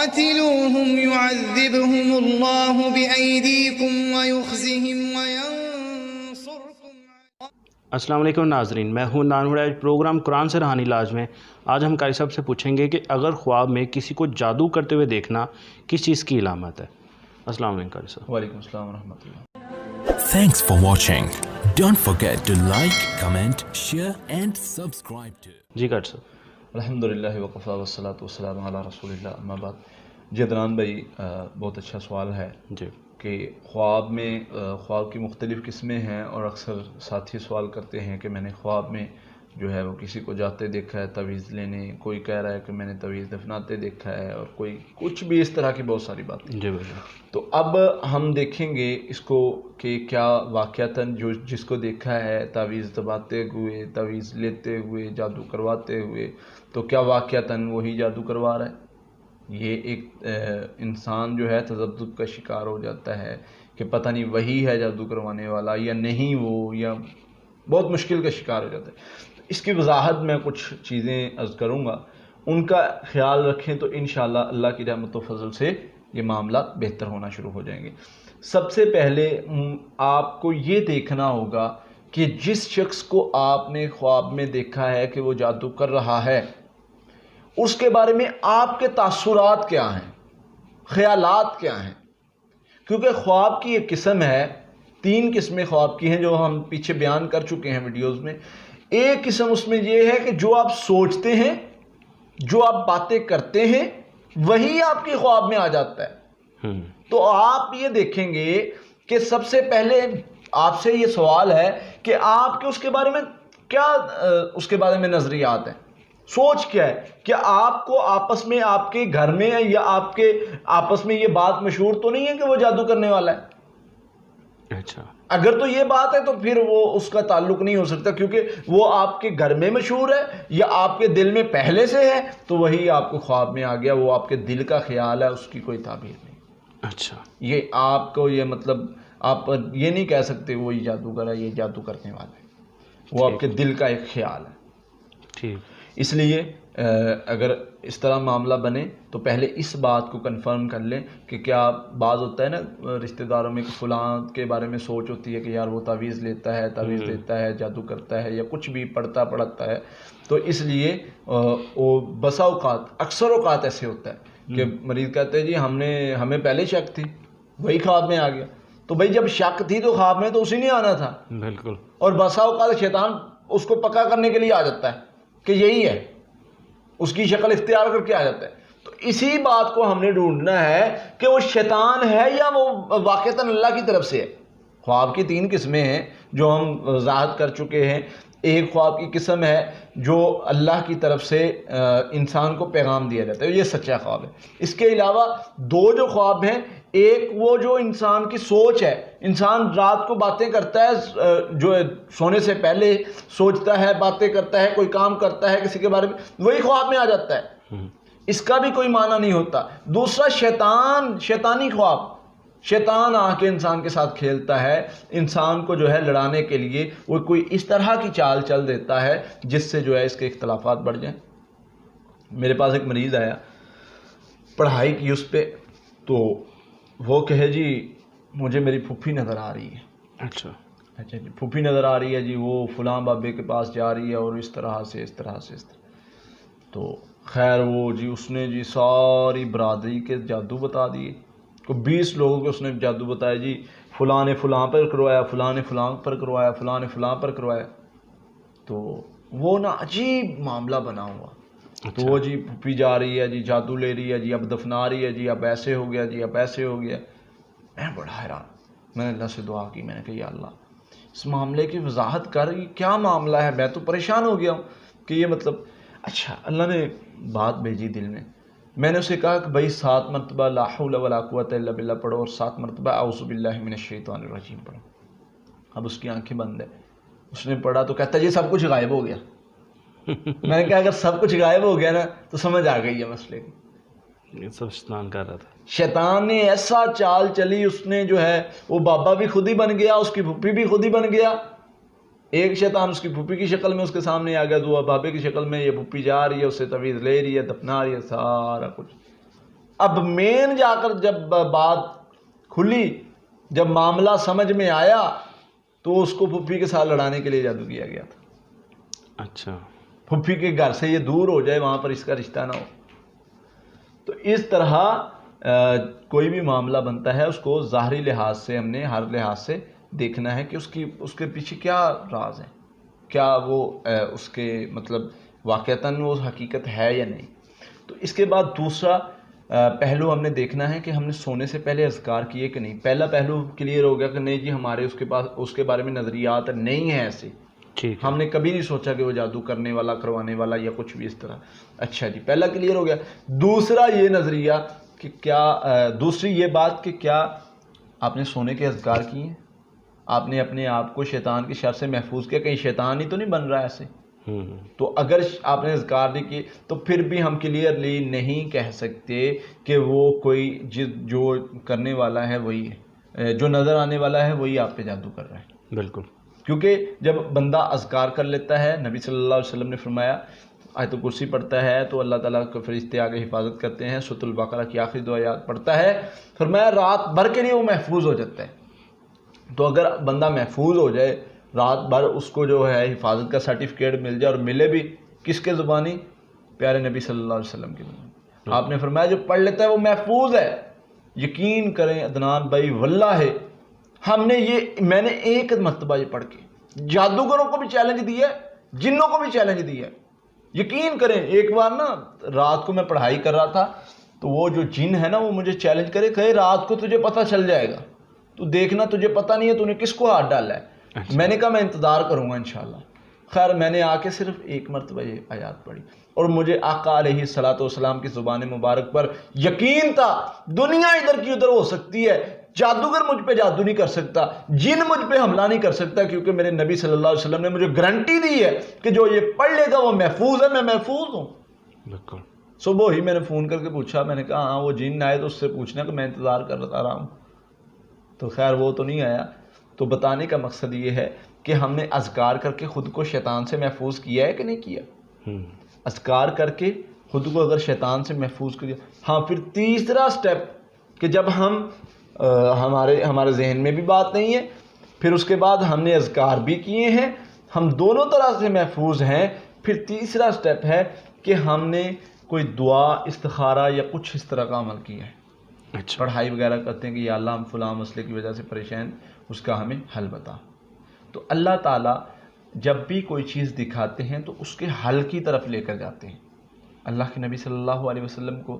قتلوهم يعذبهم الله بأيديكم ويخزهم وينصركم. السلام علیکم ناظرین، میں ہوں نانوڑ پروگرام قرآن سے روحانی علاج میں آج ہم قاری صاحب سے پوچھیں گے کہ اگر خواب میں کسی کو جادو کرتے ہوئے دیکھنا کس چیز کی علامت ہے. السلام علیکم قاری صاحب. وعلیکم السلام ورحمۃ اللہ. Thanks for watching. Don't forget to like, comment, share and subscribe to. جی قاری صاحب. الحمدللہ وقفا والصلاۃ والسلام علی رسول اللہ اما بعد. جی عدنان بھائی، بہت اچھا سوال ہے جی کہ خواب میں خواب کی مختلف قسمیں ہیں، اور اکثر ساتھی سوال کرتے ہیں کہ میں نے خواب میں جو ہے وہ کسی کو جاتے دیکھا ہے تعویذ لینے، کوئی کہہ رہا ہے کہ میں نے تعویذ دفناتے دیکھا ہے، اور کوئی کچھ بھی اس طرح کی بہت ساری باتیں. جی بھائی. تو اب ہم دیکھیں گے اس کو کہ کیا واقعتاً جس کو دیکھا ہے تعویذ دباتے ہوئے، تعویذ لیتے ہوئے، جادو کرواتے ہوئے، تو کیا واقعتاً وہی جادو کروا رہا ہے؟ یہ ایک انسان جو ہے تذبذب کا شکار ہو جاتا ہے کہ پتہ نہیں وہی ہے جادو کروانے والا یا نہیں، وہ یا بہت مشکل کا شکار ہو جاتا ہے. اس کی وضاحت میں کچھ چیزیں عرض کروں گا، ان کا خیال رکھیں تو انشاءاللہ اللہ کی رحمت و فضل سے یہ معاملات بہتر ہونا شروع ہو جائیں گے. سب سے پہلے آپ کو یہ دیکھنا ہوگا کہ جس شخص کو آپ نے خواب میں دیکھا ہے کہ وہ جادو کر رہا ہے، اس کے بارے میں آپ کے تاثرات کیا ہیں، خیالات کیا ہیں. کیونکہ خواب کی ایک قسم ہے، 3 قسمیں خواب کی ہیں جو ہم پیچھے بیان کر چکے ہیں ویڈیوز میں. ایک قسم اس میں یہ ہے کہ جو آپ سوچتے ہیں، جو آپ باتیں کرتے ہیں، وہی آپ کی خواب میں آ جاتا ہے. تو آپ یہ دیکھیں گے کہ سب سے پہلے آپ سے یہ سوال ہے کہ آپ کے اس کے بارے میں کیا اس کے بارے میں نظریات ہیں، سوچ کیا ہے. کہ آپ کو آپس میں آپ کے گھر میں یا آپ کے آپس میں یہ بات مشہور تو نہیں ہے کہ وہ جادو کرنے والا ہے؟ اچھا، اگر تو یہ بات ہے تو پھر وہ اس کا تعلق نہیں ہو سکتا، کیونکہ وہ آپ کے گھر میں مشہور ہے یا آپ کے دل میں پہلے سے ہے، تو وہی آپ کو خواب میں آ گیا. وہ آپ کے دل کا خیال ہے، اس کی کوئی تعبیر نہیں. اچھا، یہ آپ کو یہ مطلب آپ یہ نہیں کہہ سکتے وہی جادوگر ہے، یہ جادو کرنے والا ہے. وہ آپ کے دل کا ایک خیال ہے. ٹھیک. اس لیے اگر اس طرح معاملہ بنے تو پہلے اس بات کو کنفرم کر لیں کہ کیا بعض ہوتا ہے نا رشتہ داروں میں کہ فلاں کے بارے میں سوچ ہوتی ہے کہ یار وہ تعویذ لیتا ہے، تعویذ دیتا ہے، جادو کرتا ہے، یا کچھ بھی پڑھتا ہے. تو اس لیے وہ بسا اوقات اکثر اوقات ایسے ہوتا ہے کہ مریض کہتے ہیں جی ہمیں پہلے شک تھی، وہی خواب میں آ گیا. تو بھائی جب شک تھی تو خواب میں تو اسی نہیں آنا تھا. بالکل. اور بسا اوقات شیطان اس کو پکا کرنے کے لیے آ جاتا ہے کہ یہی ہے، اس کی شکل اختیار کر کے آ جاتا ہے. تو اسی بات کو ہم نے ڈھونڈنا ہے کہ وہ شیطان ہے یا وہ واقعتاً اللہ کی طرف سے ہے. خواب کی 3 قسمیں ہیں جو ہم وضاحت کر چکے ہیں. ایک خواب کی قسم ہے جو اللہ کی طرف سے انسان کو پیغام دیا جاتا ہے، یہ سچا خواب ہے. اس کے علاوہ 2 جو خواب ہیں، ایک وہ جو انسان کی سوچ ہے، انسان رات کو باتیں کرتا ہے، جو سونے سے پہلے سوچتا ہے، باتیں کرتا ہے، کوئی کام کرتا ہے کسی کے بارے میں، وہی خواب میں آ جاتا ہے. اس کا بھی کوئی معنی نہیں ہوتا. دوسرا شیطانی خواب، شیطان آ کے انسان کے ساتھ کھیلتا ہے، انسان کو جو ہے لڑانے کے لیے وہ کوئی اس طرح کی چال چل دیتا ہے جس سے جو ہے اس کے اختلافات بڑھ جائیں. میرے پاس ایک مریض آیا، پڑھائی کی اس پہ، تو وہ کہے جی مجھے میری پھوپھی نظر آ رہی ہے. اچھا جی پھوپھی نظر آ رہی ہے جی، وہ فلاں بابے کے پاس جا رہی ہے اور اس طرح سے. تو خیر وہ جی اس نے جی ساری برادری کے جادو بتا دیے، کو 20 لوگوں کے اس نے جادو بتایا جی، فلاں نے فلاں پر کروایا، فلاں نے فلاں پر کروایا، فلاں نے فلاں پر کروایا. تو وہ نا عجیب معاملہ بنا ہوا. تو وہ جی پھوپھی جا رہی ہے جی، جادو لے رہی ہے جی، اب دفنا رہی ہے جی، اب ایسے ہو گیا جی، اب ایسے ہو گیا. میں بڑا حیران، میں نے اللہ سے دعا کی، میں نے کہا یا اللہ اس معاملے کی وضاحت کر، یہ کیا معاملہ ہے، میں تو پریشان ہو گیا ہوں کہ یہ مطلب. اچھا اللہ نے بات بھیجی دل میں. میں نے اسے کہا کہ بھائی 7 مرتبہ لا حول ولا قوت الا باللہ پڑھو، اور 7 مرتبہ اعوذ باللہ من الشیطان الرجیم پڑھو. اب اس کی آنکھیں بند ہے، اس نے پڑھا تو کہتا ہے یہ سب کچھ غائب ہو گیا. میں نے کہا اگر سب کچھ غائب ہو گیا نا تو سمجھ آ گئی ہے مسئلے کی. سب شیطان کر رہا تھا. شیطان نے ایسا چال چلی، اس نے جو ہے وہ بابا بھی خود ہی بن گیا، اس کی پھوپھی بھی خود ہی بن گیا. ایک شیطان اس کی پھوپھی کی شکل میں اس کے سامنے آ گیا، دو بابے کی شکل میں، یہ پھوپھی جا رہی ہے، اس سے تعویذ لے رہی ہے، دفنا رہی ہے، سارا کچھ. اب مین جا کر جب بات کھلی، جب معاملہ سمجھ میں آیا تو اس کو پھپھی کے ساتھ لڑانے کے لیے جادو کیا گیا تھا۔ اچھا، پھپھی کے گھر سے یہ دور ہو جائے، وہاں پر اس کا رشتہ نہ ہو۔ تو اس طرح کوئی بھی معاملہ بنتا ہے اس کو ظاہری لحاظ سے ہم نے ہر لحاظ سے دیکھنا ہے کہ اس کے پیچھے کیا راز ہے، کیا وہ اس کے مطلب واقعتاً وہ حقیقت ہے یا نہیں۔ تو اس کے بعد دوسرا پہلو ہم نے دیکھنا ہے کہ ہم نے سونے سے پہلے اذکار کیے کہ نہیں۔ پہلا پہلو کلیئر ہو گیا کہ نہیں جی ہمارے اس کے بارے میں نظریات نہیں ہیں ایسے، ٹھیک، ہم نے کبھی نہیں سوچا کہ وہ جادو کرنے والا، کروانے والا یا کچھ بھی اس طرح۔ اچھا جی، پہلا کلیئر ہو گیا۔ دوسرا یہ نظریہ کہ کیا دوسری یہ بات کہ کیا آپ نے سونے کے اذکار کیے ہیں، آپ نے اپنے آپ کو شیطان کی شر سے محفوظ کیا، کہیں شیطان ہی تو نہیں بن رہا ایسے۔ تو اگر آپ نے اذکار نہیں کیے تو پھر بھی ہم کلیئرلی نہیں کہہ سکتے کہ وہ کوئی جو کرنے والا ہے وہی ہے، جو نظر آنے والا ہے وہی آپ پہ جادو کر رہا ہے۔ بالکل، کیونکہ جب بندہ اذکار کر لیتا ہے، نبی صلی اللہ علیہ وسلم نے فرمایا آیت کرسی پڑھتا ہے تو اللہ تعالیٰ کے فرشتے آگے حفاظت کرتے ہیں، سورۃ البقرہ کی آخری 2 آیات پڑھتا ہے، فرمایا رات بھر کے لیے وہ محفوظ ہو جاتا ہے۔ تو اگر بندہ محفوظ ہو جائے رات بھر، اس کو جو ہے حفاظت کا سرٹیفکیٹ مل جائے، اور ملے بھی کس کے زبانی؟ پیارے نبی صلی اللہ علیہ وسلم کی زبانی۔ آپ نے فرمایا جو پڑھ لیتا ہے وہ محفوظ ہے۔ یقین کریں عدنان بھائی، واللہ ہے میں نے ایک مرتبہ یہ پڑھ کے جادوگروں کو بھی چیلنج دیا ہے، جنوں کو بھی چیلنج دیا ہے۔ یقین کریں ایک بار نا رات کو میں پڑھائی کر رہا تھا تو وہ جو جن ہے نا وہ مجھے چیلنج کرے، کہے رات کو تجھے پتہ چل جائے گا، تو دیکھنا تجھے پتہ نہیں ہے تو نے کس کو ہاتھ ڈالا ہے۔ میں نے کہا میں انتظار کروں گا انشاءاللہ۔ خیر میں نے آ کے صرف ایک مرتبہ یہ آیات پڑھی اور مجھے آقا علیہ الصلوۃ والسلام کی زبان مبارک پر یقین تھا دنیا ادھر کی ادھر ہو سکتی ہے، جادوگر مجھ پہ جادو نہیں کر سکتا، جن مجھ پہ حملہ نہیں کر سکتا، کیونکہ میرے نبی صلی اللہ علیہ وسلم نے مجھے گارنٹی دی ہے کہ جو یہ پڑھ لے گا وہ محفوظ ہے، میں محفوظ ہوں۔ بالکل، صبح ہی میں نے فون کر کے پوچھا، میں نے کہا ہاں وہ جن آئے تو اس سے پوچھنا کہ میں انتظار کر رہا ہوں، تو خیر وہ تو نہیں آیا۔ تو بتانے کا مقصد یہ ہے کہ ہم نے اذکار کر کے خود کو شیطان سے محفوظ کیا ہے کہ نہیں کیا؟ اذکار کر کے خود کو اگر شیطان سے محفوظ کیا، ہاں پھر تیسرا سٹیپ کہ جب ہمارے ذہن میں بھی بات نہیں ہے، پھر اس کے بعد ہم نے اذکار بھی کیے ہیں، ہم دونوں طرح سے محفوظ ہیں، پھر تیسرا سٹیپ ہے کہ ہم نے کوئی دعا، استخارہ یا کچھ اس طرح کا عمل کیا ہے۔ اچھا، پڑھائی وغیرہ کرتے ہیں کہ یا اللہ ہم فلاں مسئلے کی وجہ سے پریشان، اس کا ہمیں حل بتا۔ تو اللہ تعالیٰ جب بھی کوئی چیز دکھاتے ہیں تو اس کے حل کی طرف لے کر جاتے ہیں۔ اللہ کے نبی صلی اللہ علیہ وسلم کو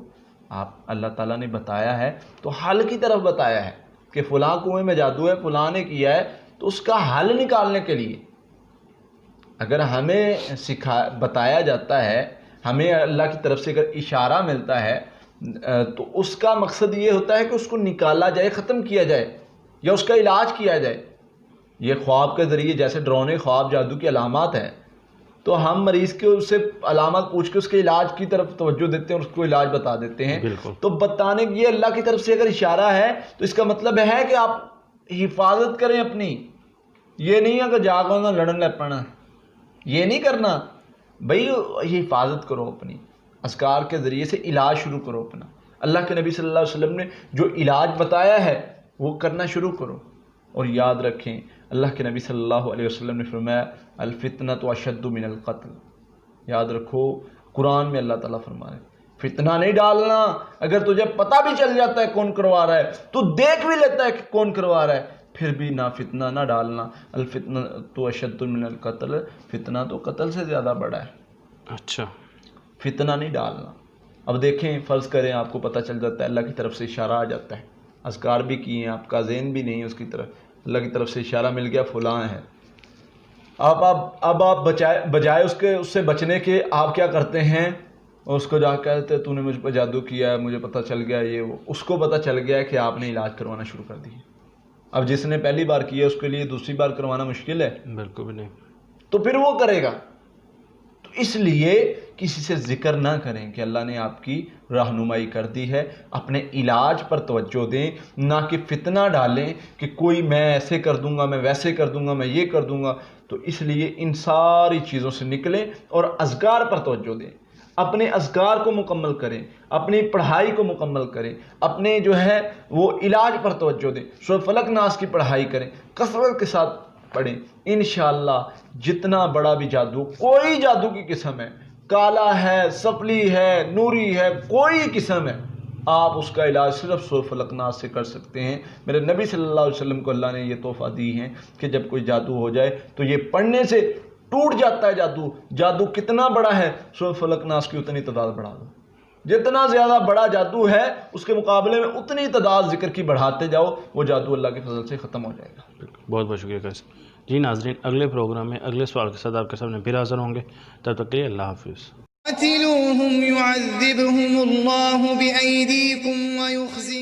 اللہ تعالیٰ نے بتایا ہے تو حل کی طرف بتایا ہے کہ فلاں کنویں میں جادو ہے، فلاں نے کیا ہے، تو اس کا حل نکالنے کے لیے اگر ہمیں بتایا جاتا ہے، ہمیں اللہ کی طرف سے اگر اشارہ ملتا ہے تو اس کا مقصد یہ ہوتا ہے کہ اس کو نکالا جائے، ختم کیا جائے یا اس کا علاج کیا جائے۔ یہ خواب کے ذریعے جیسے ڈرونے خواب جادو کی علامات ہیں، تو ہم مریض کے اس سے علامات پوچھ کے اس کے علاج کی طرف توجہ دیتے ہیں اور اس کو علاج بتا دیتے ہیں۔ تو بتانے یہ اللہ کی طرف سے اگر اشارہ ہے تو اس کا مطلب ہے کہ آپ حفاظت کریں اپنی، یہ نہیں ہے کہ جاگو نہ لڑن لگ پڑنا، یہ نہیں کرنا بھائی، یہ حفاظت کرو اپنی، اذکار کے ذریعے سے علاج شروع کرو اپنا۔ اللہ کے نبی صلی اللہ علیہ وسلم نے جو علاج بتایا ہے وہ کرنا شروع کرو۔ اور یاد رکھیں اللہ کے نبی صلی اللہ علیہ وسلم نے فرمایا الفتنۃ اشد من القتل، یاد رکھو قرآن میں اللہ تعالیٰ فرما رہے ہیں فتنہ نہیں ڈالنا۔ اگر تجھے پتہ بھی چل جاتا ہے کون کروا رہا ہے، تو دیکھ بھی لیتا ہے کہ کون کروا رہا ہے، پھر بھی نہ فتنہ نہ ڈالنا۔ الفتنۃ اشد من القتل، فتنہ تو قتل سے زیادہ بڑا ہے۔ اچھا، فتنہ نہیں ڈالنا۔ اب دیکھیں فرض کریں آپ کو پتہ چل جاتا ہے، اللہ کی طرف سے اشارہ آ جاتا ہے، اذکار بھی کیے ہیں، آپ کا ذہن بھی نہیں ہے اس کی طرف، اللہ کی طرف سے اشارہ مل گیا فلاں ہے، اب آپ بجائے اس سے بچنے کے آپ کیا کرتے ہیں؟ اس کو جا کہتے تو نے مجھ پہ جادو کیا ہے، مجھے پتہ چل گیا یہ وہ، اس کو پتہ چل گیا کہ آپ نے علاج کروانا شروع کر دی۔ اب جس نے پہلی بار کیا اس کے لیے دوسری بار کروانا مشکل ہے؟ بالکل بھی نہیں۔ تو پھر وہ کرے گا۔ تو اس لیے کسی سے ذکر نہ کریں کہ اللہ نے آپ کی رہنمائی کر دی ہے، اپنے علاج پر توجہ دیں، نہ کہ فتنہ ڈالیں کہ کوئی میں ایسے کر دوں گا، میں ویسے کر دوں گا، میں یہ کر دوں گا۔ تو اس لیے ان ساری چیزوں سے نکلیں اور اذکار پر توجہ دیں۔ اپنے اذکار کو مکمل کریں، اپنی پڑھائی کو مکمل کریں، اپنے جو ہے وہ علاج پر توجہ دیں، سورۃ فلق ناس کی پڑھائی کریں، کثرت کے ساتھ پڑھیں، انشاءاللہ جتنا بڑا بھی جادو، کوئی جادو کی قسم ہے، کالا ہے، سفلی ہے، نوری ہے، کوئی قسم ہے، آپ اس کا علاج صرف سورۃ فلق ناس سے کر سکتے ہیں۔ میرے نبی صلی اللہ علیہ وسلم کو اللہ نے یہ تحفہ دی ہے کہ جب کوئی جادو ہو جائے تو یہ پڑھنے سے ٹوٹ جاتا ہے جادو۔ جادو کتنا بڑا ہے، سورۃ فلق ناس کی اتنی تعداد بڑھا دو، جتنا زیادہ بڑا جادو ہے اس کے مقابلے میں اتنی تعداد ذکر کی بڑھاتے جاؤ، وہ جادو اللہ کے فضل سے ختم ہو جائے گا۔ بہت بہت شکریہ قیس۔ جی ناظرین، اگلے پروگرام میں اگلے سوال کے ساتھ آپ کے سامنے پھر حاضر ہوں گے، تب تک کے لیے اللہ حافظ۔ قاتلوهم يعذبهم الله بأيديكم ويخزي